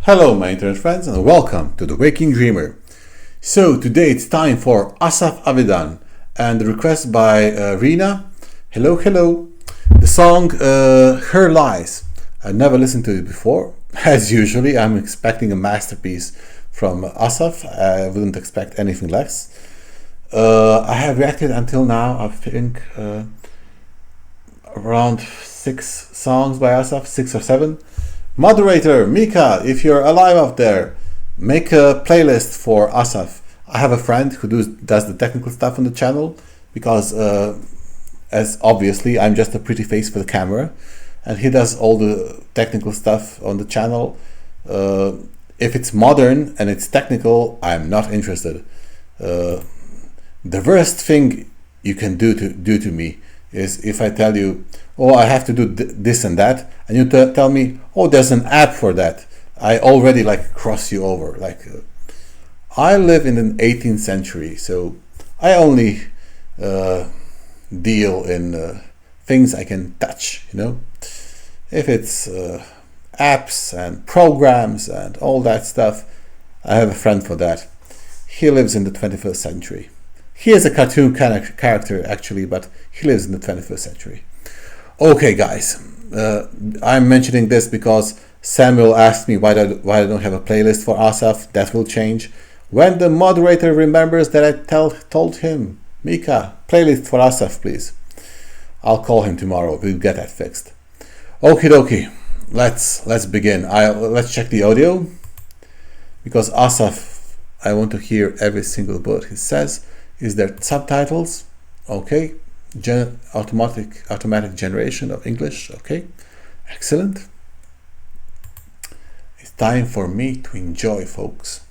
Hello my internet friends and welcome to The Waking Dreamer. So today it's time for Asaf Avidan and the request by Rina. Hello, hello. The song Her Lies. I never listened to it before. As usually, I'm expecting a masterpiece from Asaf. I wouldn't expect anything less. I have reacted until now, I think, around 6 songs by Asaf, 6 or 7. Moderator, Mika, if you're alive out there, make a playlist for Asaf. I have a friend who does the technical stuff on the channel because, as obviously, I'm just a pretty face for the camera, and he does all the technical stuff on the channel. If it's modern and it's technical, I'm not interested. The worst thing you can do to me is if I tell you, oh, I have to do this and that, and you tell me, oh, there's an app for that. I already cross you over. I live in the 18th century, so I only deal in things I can touch, If it's apps and programs and all that stuff, I have a friend for that. He lives in the 21st century. He is a cartoon kind of character actually, but he lives in the 21st century. Okay guys, I'm mentioning this because Samuel asked me why I don't have a playlist for Asaf. That will change when the moderator remembers that I told him, Mika, playlist for Asaf please. I'll call him tomorrow. We'll get that fixed. Okie dokie, let's begin. Let's check the audio because Asaf, I want to hear every single word he says. Is there subtitles? Okay. Automatic generation of English. Okay. Excellent. It's time for me to enjoy, folks.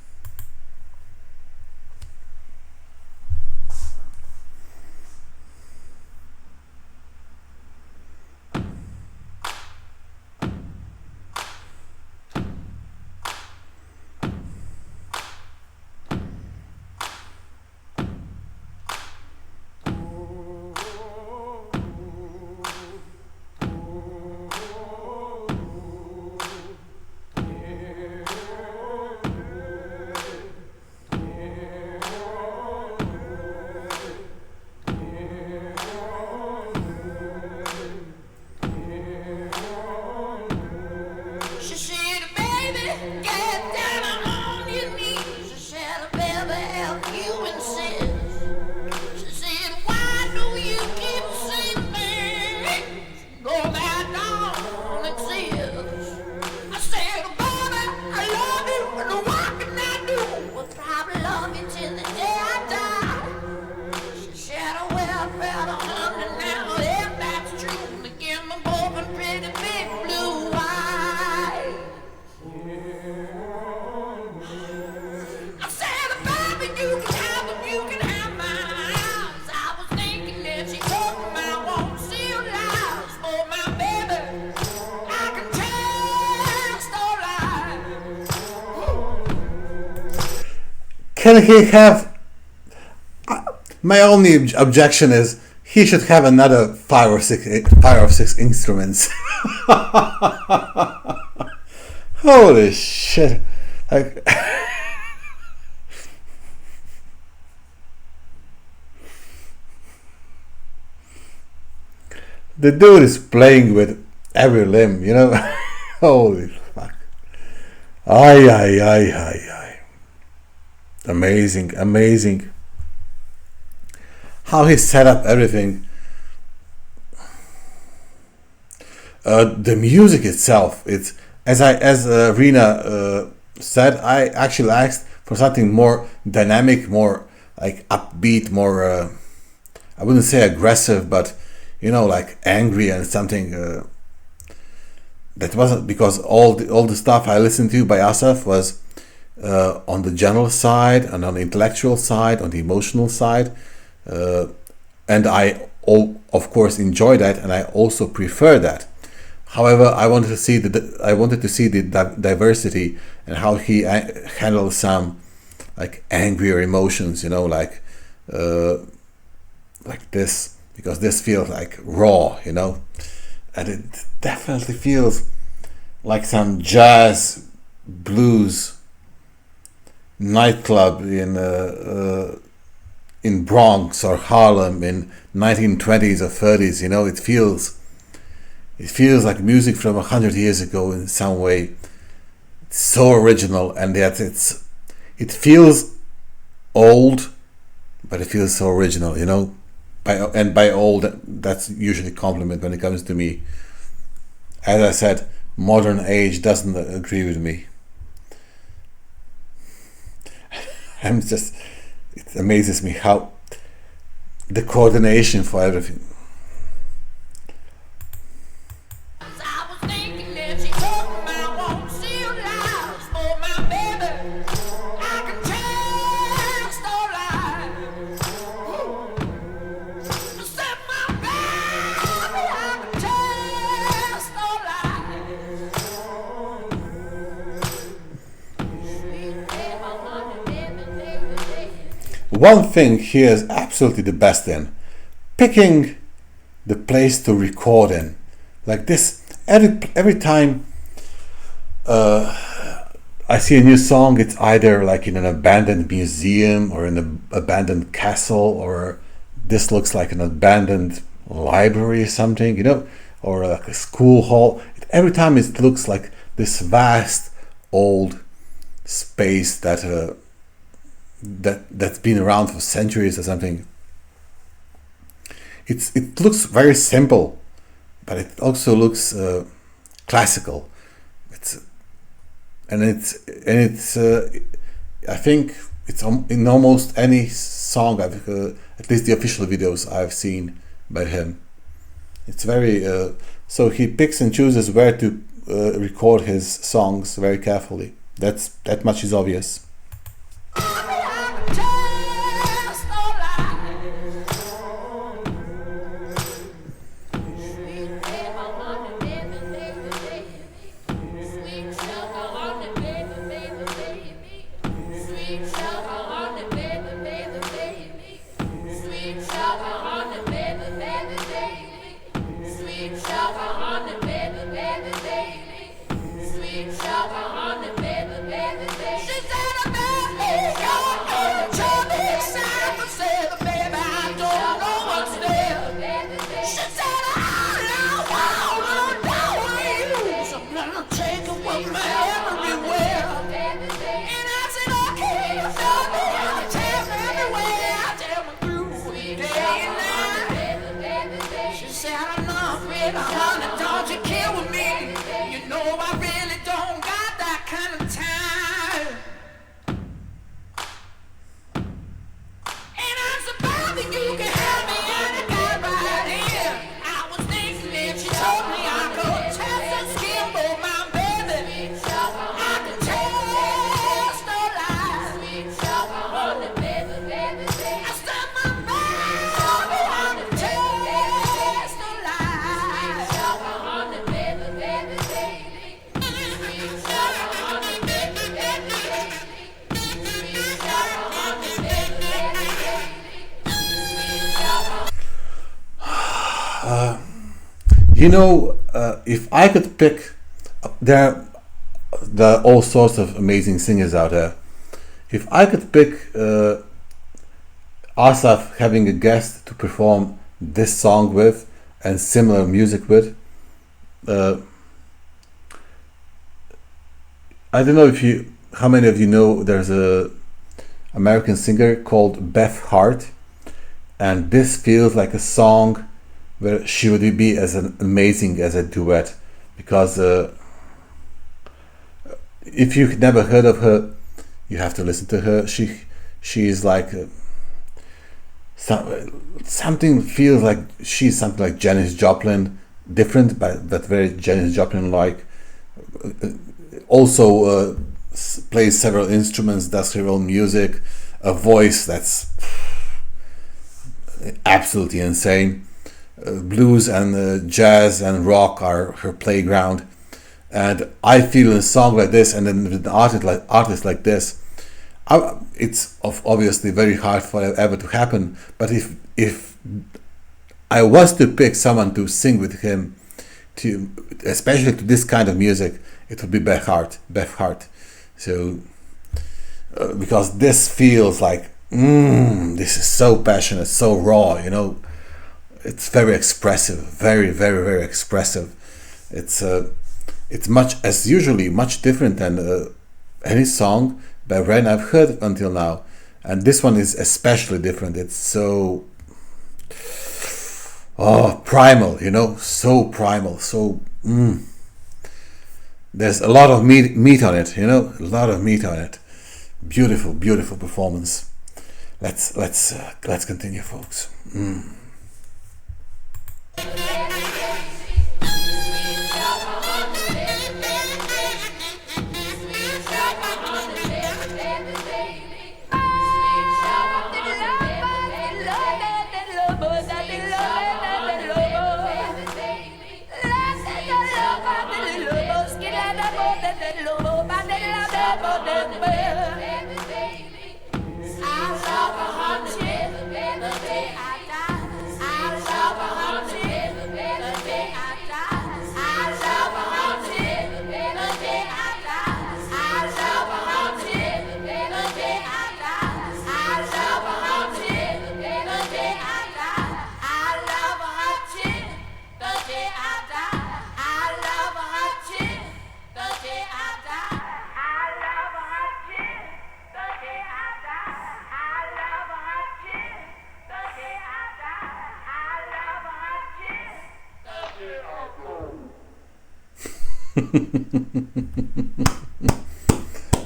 Can he have? My only objection is he should have another 5 or 6 instruments. Holy shit! The dude is playing with every limb, Holy fuck! Ay. Amazing how he set up everything. The music itself, it's as Rina said, I actually asked for something more dynamic, more upbeat, more I wouldn't say aggressive, but angry, and something that wasn't, because all the stuff I listened to by Asaf was on the general side and on the intellectual side, on the emotional side, and I of course enjoy that, and I also prefer that. However, I wanted to see the diversity and how he handles some angrier emotions, like this, because this feels raw, and it definitely feels like some jazz blues nightclub in Bronx or Harlem in 1920s or 30s. It feels like music from 100 years ago in some way. It's so original, and yet it feels old, but it feels so original. By old, that's usually a compliment when it comes to me. As I said, modern age doesn't agree with me. It amazes me how the coordination for everything. I was thinking that she told me I won't see lies for my baby. I can taste no lies. You said my baby, I can taste no lies. One thing he is absolutely the best in: picking the place to record in. Like this, every time I see a new song, it's either like in an abandoned museum or in an abandoned castle, or this looks like an abandoned library or something, or like a school hall. Every time it looks like this vast old space that's been around for centuries or something. It looks very simple, but it also looks classical. It's and it's I think it's in almost any song I've at least the official videos I've seen by him. It's very so he picks and chooses where to record his songs very carefully. That much is obvious. If I could pick, there are all sorts of amazing singers out there. If I could pick Asaf having a guest to perform this song with and similar music with, I don't know how many of you know there's a American singer called Beth Hart, and this feels like a song where she would be as amazing as a duet, because if you've never heard of her, you have to listen to her. She is like something feels like she's something like Janis Joplin, different but very Janis Joplin like. Also plays several instruments, does her own music, a voice that's absolutely insane. Blues and jazz and rock are her playground, and I feel in a song like this, and then with an artist like this, it's obviously very hard for it ever to happen. But if I was to pick someone to sing with him, especially to this kind of music, it would be Beth Hart. So because this feels like this is so passionate, so raw, you know. It's very expressive, very, very, very expressive. It's usually much different than any song by Ren I've heard until now, and this one is especially different. It's so primal, you know, so primal, so there's a lot of meat on it, you know, a lot of meat on it. Beautiful, beautiful performance. Let's continue, folks.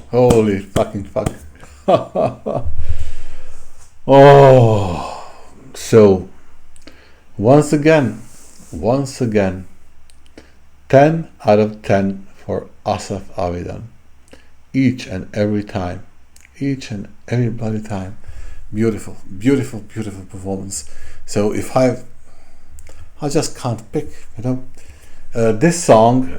Holy fucking fuck. Oh, so once again, 10 out of 10 for Asaf Avidan. Each and every bloody time. Beautiful, beautiful, beautiful performance. So if I just can't pick, you know. This song,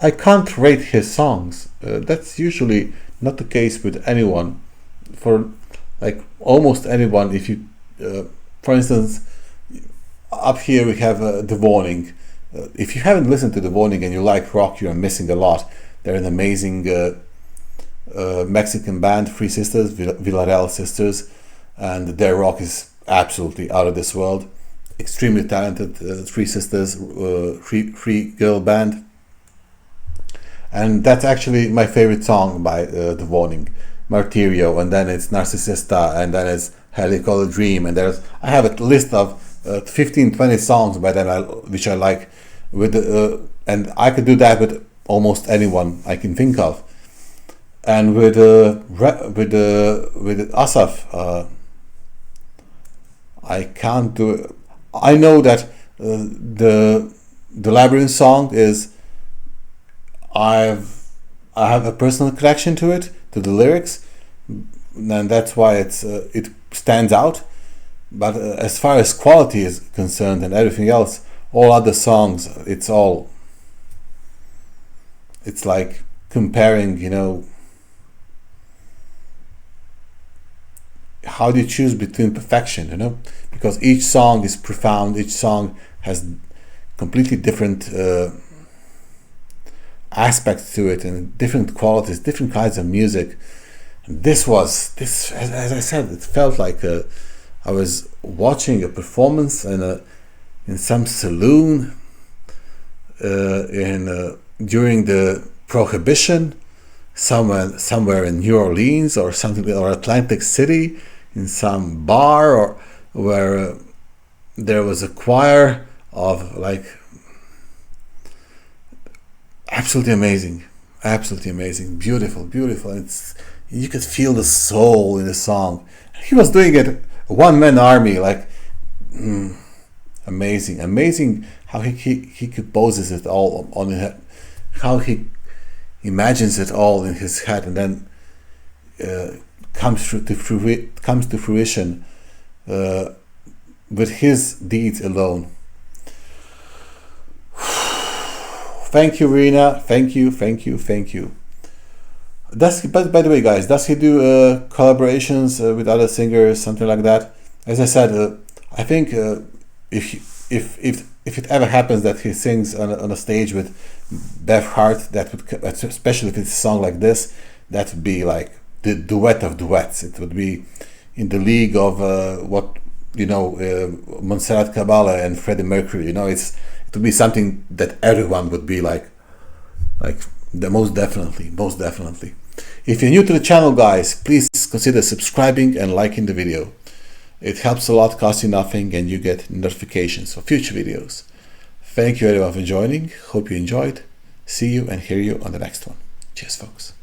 I can't rate his songs. That's usually not the case with anyone. For like almost anyone, if you, for instance, up here we have The Warning. If you haven't listened to The Warning and you like rock, you're missing a lot. They're an amazing Mexican band, Three Sisters, Villarreal Sisters, and their rock is absolutely out of this world. Extremely talented Three Sisters, three girl band, and that's actually my favorite song by The Warning, Martirio, and then it's Narcisista, and then it's Helical Dream, and I have a list of 15-20 songs by them which I like, and I could do that with almost anyone I can think of, and with Asaf, I can't do it. I know that the Labyrinth song is I have a personal connection to it, to the lyrics, and that's why it stands out. But as far as quality is concerned and everything else, all other songs, it's like comparing, you know, how do you choose between perfection, you know? Because each song is profound, each song has completely different aspects to it and different qualities, different kinds of music. And this, as I said, it felt like I was watching a performance in some saloon during the Prohibition, somewhere in New Orleans or something, or Atlantic City, in some bar, or where there was a choir of like absolutely amazing, beautiful. You could feel the soul in the song. He was doing it one-man army, like amazing how he composes it all on his head, how he imagines it all in his head, and then comes to fruition with his deeds alone. Thank you, Rena. Thank you. But by the way, guys, does he do collaborations with other singers, something like that? As I said, I think if if it ever happens that he sings on a stage with Beth Hart, that would, especially if it's a song like this, that would be like the duet of duets. It would be in the league of what Montserrat Caballé and Freddie Mercury. It would be something that everyone would be like the most definitely. If you're new to the channel, guys, please consider subscribing and liking the video. It helps a lot, costs you nothing, and you get notifications for future videos. Thank you everyone for joining. Hope you enjoyed. See you and hear you on the next one. Cheers, folks.